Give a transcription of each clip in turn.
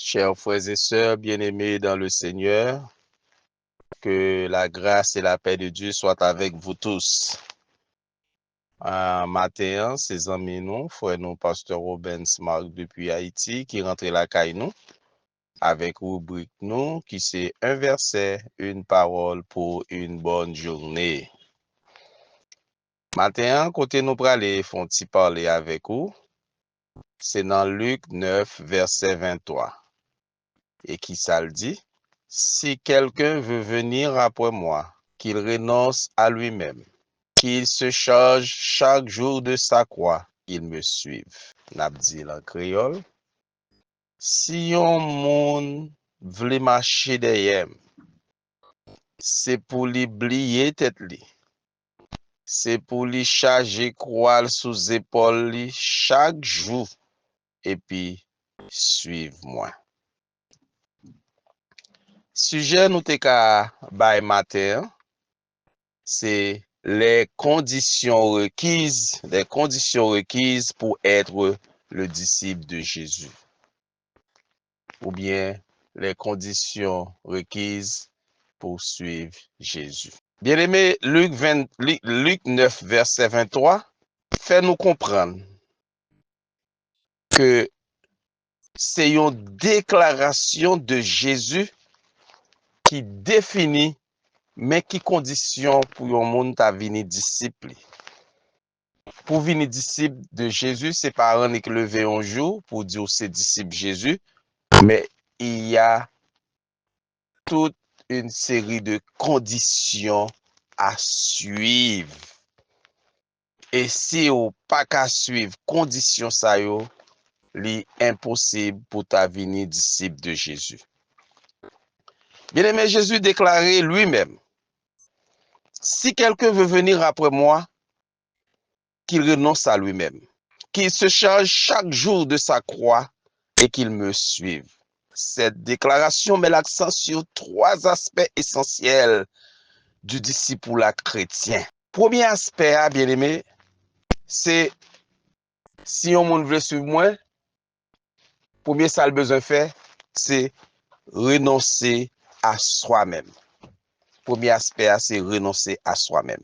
Chers frères et sœurs bien-aimés dans le Seigneur, que la grâce et la paix de Dieu soient avec vous tous. Matin, ces amis nous, frère nous, pasteur Robens Marc depuis Haïti, qui rentre la caille nous, avec rubrique nous, qui c'est un verset, une parole pour une bonne journée. Matin, côté nous praler, font-ils parler avec vous, c'est dans Luc 9, verset 23. Et qui ça le dit? Si quelqu'un veut venir après moi, qu'il renonce à lui-même, qu'il se charge chaque jour de sa croix, qu'il me suive. N'a dit en créole. Si yon moun vle marcher derrière, c'est pour lui oublier tête li. C'est pour lui charger croix sous épaule li chaque jour et puis suivre moi. Sujet nous te ka bay matin, c'est les conditions requises pour être le disciple de Jésus. Ou bien les conditions requises pour suivre Jésus. Bien-aimé, Luc 9, verset 23, fait nous comprendre que c'est une déclaration de Jésus qui définit mais qui condition pour un monde ta venir disciple. Pour venir disciple de Jésus, c'est pas un qui lever un jour pour dire c'est disciple Jésus, mais il y a toute une série de conditions à suivre. Et si ou pas qu'à suivre conditions ça yo, li impossible pour ta venir disciple de Jésus. Bien-aimé, Jésus déclarait lui-même, si quelqu'un veut venir après moi, qu'il renonce à lui-même, qu'il se charge chaque jour de sa croix et qu'il me suive. Cette déclaration met l'accent sur trois aspects essentiels du discipulat chrétien. Premier aspect, bien aimé, c'est si on monde veut suivre moi, premier ça le besoin faire, c'est renoncer à soi-même. Premier aspect, c'est renoncer à soi-même.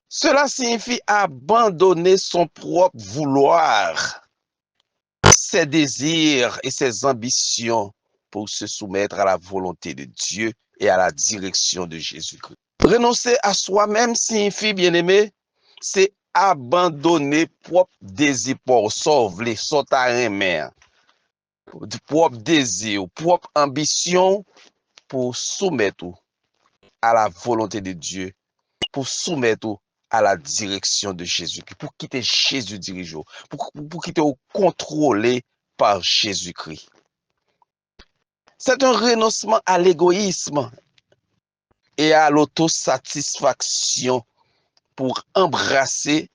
Cela signifie abandonner son propre vouloir, ses désirs et ses ambitions pour se soumettre à la volonté de Dieu et à la direction de Jésus-Christ. Renoncer à soi-même signifie, bien-aimé, c'est abandonner propre désir pour sauver, sauter à mer, propre désir, propre ambition pour soumettre à la volonté de Dieu, pour soumettre à la direction de Jésus-Christ, pour quitter Jésus dirigeant, pour quitter au contrôlé par Jésus-Christ. C'est un renoncement à l'égoïsme et à l'autosatisfaction pour embrasser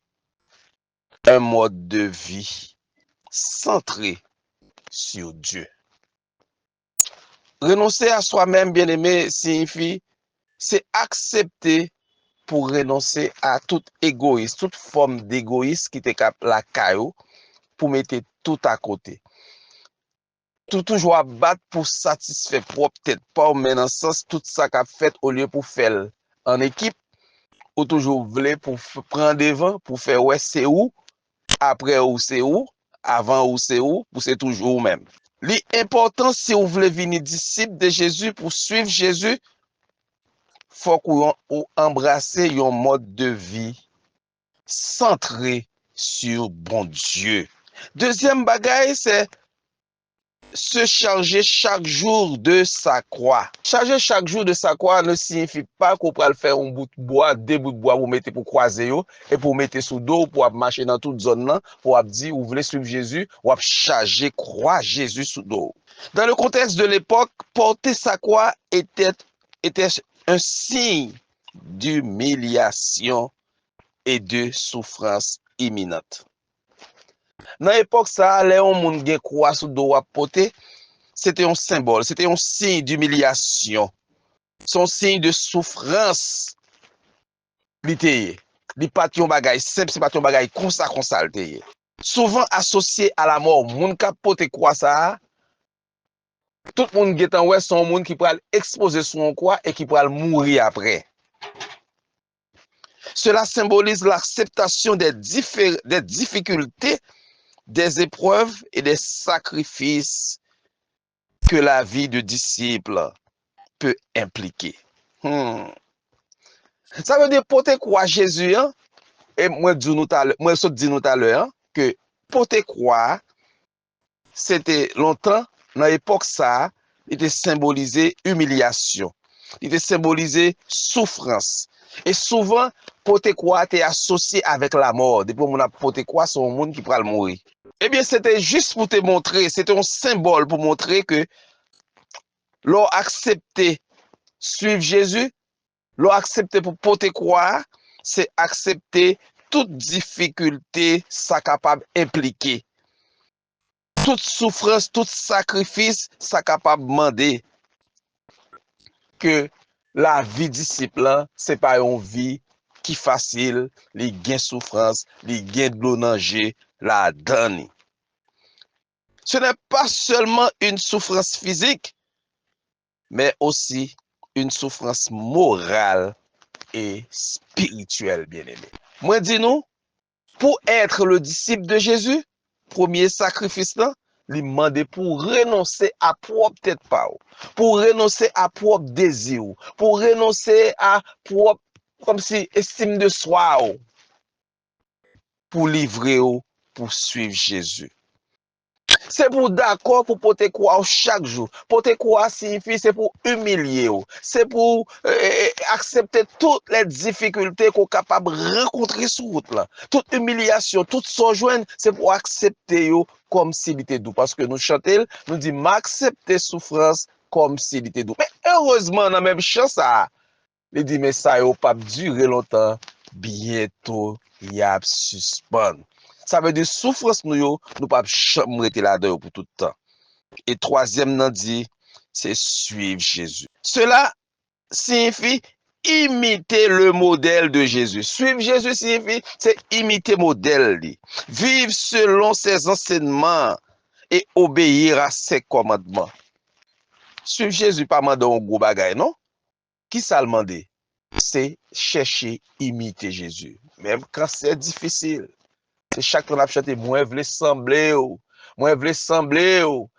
un mode de vie centré sur Dieu. Renoncer à soi-même, bien-aimé, signifie c'est accepter pour renoncer à tout égoïsme, toute forme d'égoïsme qui te cap la caillou pour mettre tout à côté. Toujours à battre pour satisfaire propre tête, pas au même sens tout ça qu'a fait au lieu pour faire en équipe, ou toujours voulez pour prendre devant, pour faire ouais c'est où, après ou c'est où, avant ou c'est où, pour c'est toujours même. L'important si vous voulez venir disciple de Jésus pour suivre Jésus, faut qu'on embrasse un mode de vie centré sur bon Dieu. Deuxième bagaille, c'est se charger chaque jour de sa croix. Charger chaque jour de sa croix ne signifie pas qu'on peut le faire un bout de bois, deux bouts de bois pour mettre pour croiser et pour mettre sous dos, pour marcher dans toute zone là, pour dire, vous voulez suivre Jésus, ou charger croix Jésus sous dos. Dans le contexte de l'époque, porter sa croix était un signe d'humiliation et de souffrance imminente. Dans l'époque, ça allait un monde qui croix sous dos à porter, c'était un symbole, c'était un signe d'humiliation, son signe de souffrance. Li pas yon bagay simple, c'est pas yon bagay comme ça. Souvent associé à la mort, moun ka porter croix ça, Tout le monde qui est son monde qui pourra exposer son quoi et qui pourra mourir après. Cela symbolise l'acceptation des difficultés, des épreuves et des sacrifices que la vie de disciple peut impliquer. Ça veut dire porter quoi Jésus, hein? Et moi, je dis nous tout à l'heure, hein, que porter quoi, c'était longtemps, dans l'époque ça, il était symbolisé humiliation, il était symbolisé souffrance. Et souvent, porter quoi était associé avec la mort. Depuis qu'on a porté quoi, c'est un monde qui pourra le mourir. Eh bien, c'était juste pour te montrer, c'était un symbole pour montrer que l'on accepté suivre Jésus, l'on accepté pour porter quoi, c'est accepter toute difficulté ça capable impliquer. Toute souffrance, tout sacrifice, ça capable demander que la vie disciple, c'est pas une vie qui facile, les gains souffrance, les gains de l'onanger, la donne. Ce n'est pas seulement une souffrance physique, mais aussi une souffrance morale et spirituelle, bien-aimé. Moi, dis-nous, pour être le disciple de Jésus, premier sacrifice là, il demande pour renoncer à propre tête pa ou, pour renoncer à propre désir, pour renoncer à propre, comme si estime de soi ou, pour livrer ou, pour suivre Jésus. C'est pour d'accord pour porter quoi chaque jour. Porter quoi signifie c'est pour humilier ou. C'est pour accepter toutes les difficultés qu'on est capable de rencontrer sur route là. Toute humiliation, toute sojourne, c'est pour accepter yo comme s'il était doux. Parce que nous chantons, nous dit m'accepter souffrance comme s'il était doux. Mais heureusement, dans la même chance, ça, il dit mais ça n'a pas duré longtemps. Bientôt, il y a suspend. Ça veut dire souffrance nous pas jamais rester là-dedans pour tout le temps. Et troisième nan dit, c'est suivre Jésus. Cela signifie imiter le modèle de Jésus. Suivre Jésus signifie, c'est imiter modèle. Vivre selon ses enseignements et obéir à ses commandements. Suivre Jésus pas mandé un gros bagay, non? Qui ça le mandé? C'est chercher, imiter Jésus. Même quand c'est difficile. C'est chaque temps a chanté, moi je veux sembler,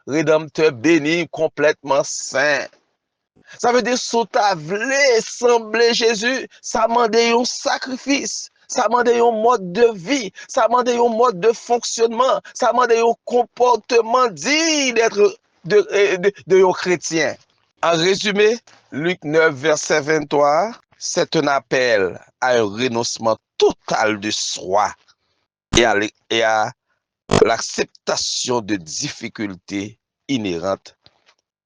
rédempteur béni, complètement saint. Ça veut dire, si tu voulu sembler Jésus, ça demande un sacrifice, ça demande un mode de vie, ça demande un mode de fonctionnement, ça demande un comportement digne d'être de chrétien. En résumé, Luc 9, verset 23, c'est un appel à un renoncement total de soi et à l'acceptation de difficultés inhérentes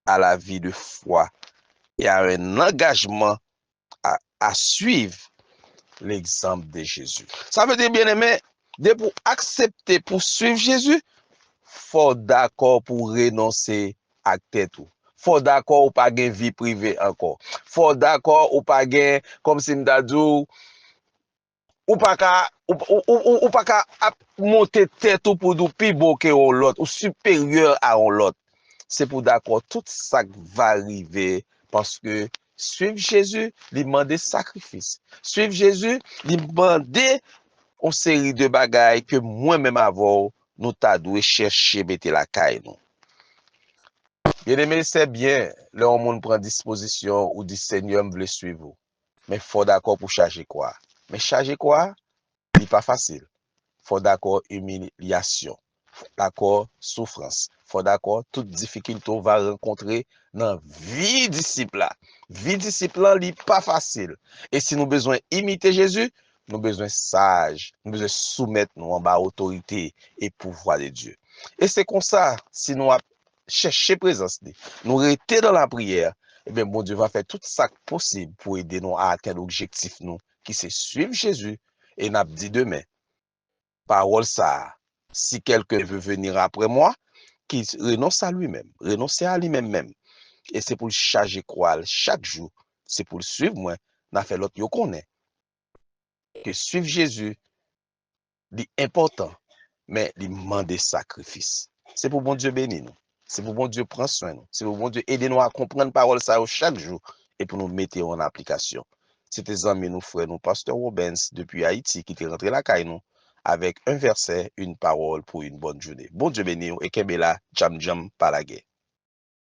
à la vie de foi et à un engagement à suivre l'exemple de Jésus. Ça veut dire, bien aimé, pour accepter, pour suivre Jésus, faut d'accord pour renoncer à tête tout. Faut d'accord ou pas gain vie privée encore. Faut d'accord ou pas gain, comme si m'da dit, ou pas qu'à monter tête ou pour nous plus beau que l'autre ou supérieur à l'autre. C'est pour d'accord tout ça va arriver parce que suivre Jésus, il demande sacrifice. Suivre Jésus, il demande une série de bagailles que moi-même avant nous t'a dû chercher mettre la caille nous. Bien aimé, c'est bien, le monde prend disposition ou dit Seigneur me veut suivre. Mais faut d'accord pour charger quoi? Mais charger quoi? Il n'est pas facile. Faut d'accord humiliation. D'accord souffrance. Faut d'accord toute difficulté on va rencontrer dans vie disciple là. Vie disciple là, n'est pas facile. Et si nous besoin imiter Jésus, nous besoin sage, nous besoin soumettre nous en bas autorité et pouvoir de Dieu. Et c'est comme ça, si nous chercher présence, nous rester dans la prière, et bien bon Dieu va faire tout ça possible pour aider nous à atteindre l'objectif nous, qui c'est suivre Jésus. Et n'a dit demain, parole ça, si quelqu'un veut venir après moi, qu'il renonce à lui-même, renoncer à lui-même même. Et c'est pour le charger quoi chaque jour, c'est pour le suivre moi, n'a fait l'autre yo connaît. Que suivre Jésus, c'est important, mais il demande des sacrifices. C'est pour bon Dieu béni nous. C'est pour bon Dieu prendre soin nous. C'est pour bon Dieu aider nous à comprendre parole ça chaque jour et pour nous mettre en application. C'était amis nous frères nous pasteur Rubens depuis Haïti qui était rentré la caille nous avec un verset, une parole pour une bonne journée. Bon Dieu béni et Kembela, jam jam, pas la guerre.